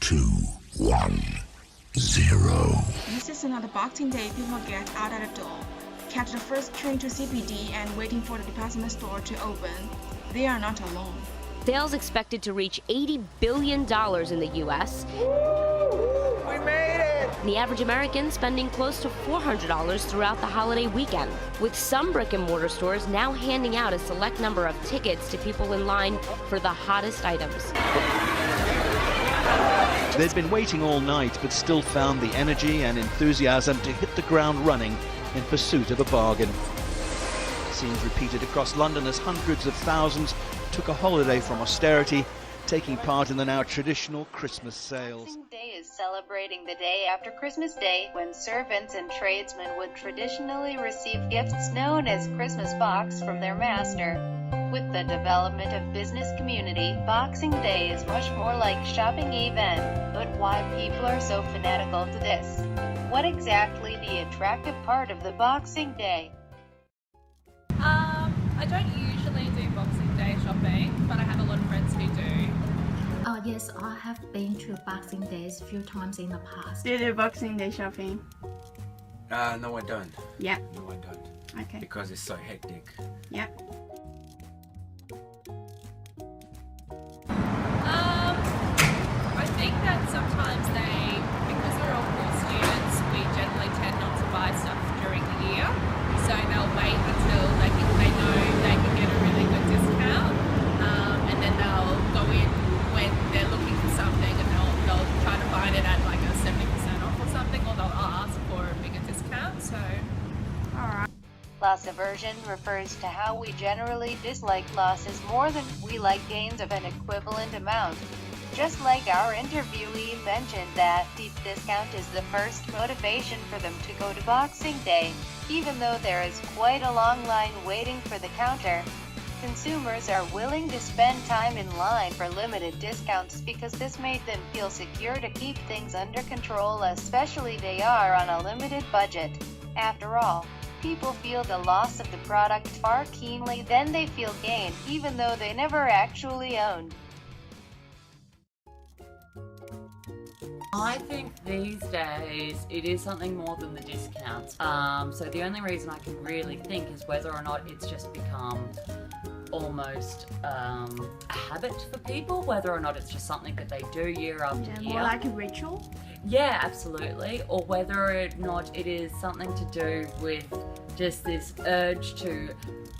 2, 1, 0. This is another Boxing Day people get out at the door, catch the first train to CBD and waiting for the department store to open. They are not alone. Sales expected to reach $80 billion in the U.S. We made it! The average American spending close to $400 throughout the holiday weekend, with some brick-and-mortar stores now handing out a select number of tickets to people in line for the hottest items. They'd been waiting all night, but still found the energy and enthusiasm to hit the ground running in pursuit of a bargain. Scenes repeated across London as hundreds of thousands took a holiday from austerity, taking part in the now traditional Christmas sales. Boxing Day is celebrating the day after Christmas Day, when servants and tradesmen would traditionally receive gifts known as Christmas box from their master. With the development of business community, Boxing Day is much more like shopping event. But why people are so fanatical to this? What exactly the attractive part of the Boxing Day? I don't usually do Boxing Day shopping, but I have a lot of friends who do. Yes, I have been to Boxing Days a few times in the past. Do you do Boxing Day shopping? No, I don't. Yeah. No, I don't. Okay. Because it's so hectic. Yeah. I think that sometimes because we're all cool students, we generally tend not to buy stuff during the year. So they'll wait until they know they can get a really good discount, and then they'll go in when they're looking for something, and they'll try to find it at like a 70% off or something, or they'll ask for a bigger discount. So, alright. Loss aversion refers to how we generally dislike losses more than we like gains of an equivalent amount. Just like our interviewee mentioned that deep discount is the first motivation for them to go to Boxing Day, even though there is quite a long line waiting for the counter. Consumers are willing to spend time in line for limited discounts because this made them feel secure to keep things under control, especially they are on a limited budget. After all, people feel the loss of the product far keenly than they feel gain, even though they never actually owned. I think these days it is something more than the discounts. So the only reason I can really think is whether or not it's just become almost a habit for people, whether or not it's just something that they do year after year. More like a ritual? Yeah, absolutely. Or whether or not it is something to do with just this urge to,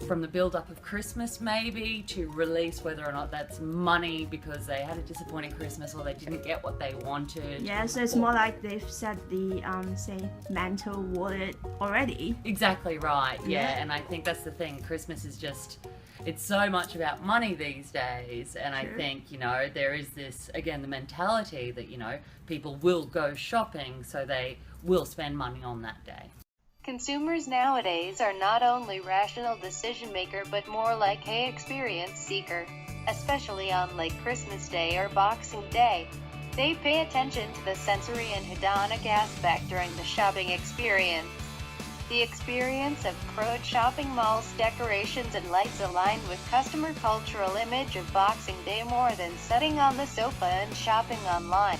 from the build-up of Christmas maybe, to release, whether or not that's money because they had a disappointing Christmas or they didn't get what they wanted. Yeah, so it's more like they've set the, say, mental wallet already. Exactly right, yeah. And I think that's the thing. Christmas is just, it's so much about money these days, and I think, there is this, again, the mentality that, people will go shopping, so they will spend money on that day. Consumers nowadays are not only rational decision maker but more like a experience seeker, especially on like Christmas Day or Boxing Day. They pay attention to the sensory and hedonic aspect during the shopping experience. The experience of crowd shopping malls, decorations and lights aligned with customer cultural image of Boxing Day more than sitting on the sofa and shopping online.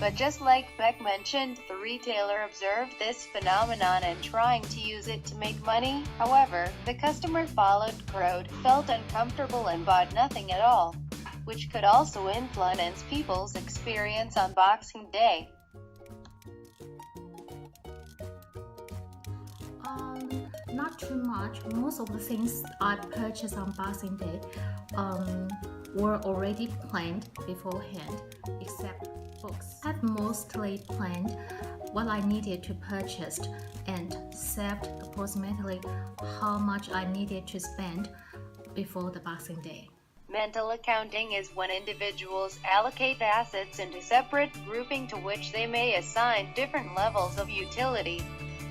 But just like Beck mentioned, the retailer observed this phenomenon and trying to use it to make money. However, the customer followed crowd, felt uncomfortable and bought nothing at all, which could also influence people's experience on Boxing Day. Not too much. Most of the things I purchased on Boxing Day were already planned beforehand, except books. I've mostly planned what I needed to purchase and saved approximately how much I needed to spend before the Boxing Day. Mental accounting is when individuals allocate assets into separate grouping to which they may assign different levels of utility.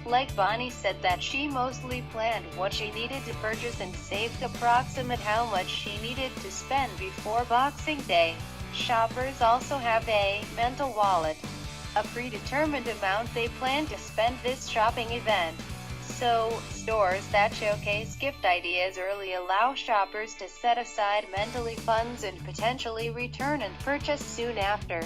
Like Bonnie said that she mostly planned what she needed to purchase and saved approximate how much she needed to spend before Boxing Day. Shoppers also have a mental wallet, a predetermined amount they plan to spend this shopping event. So, stores that showcase gift ideas early allow shoppers to set aside mentally funds and potentially return and purchase soon after.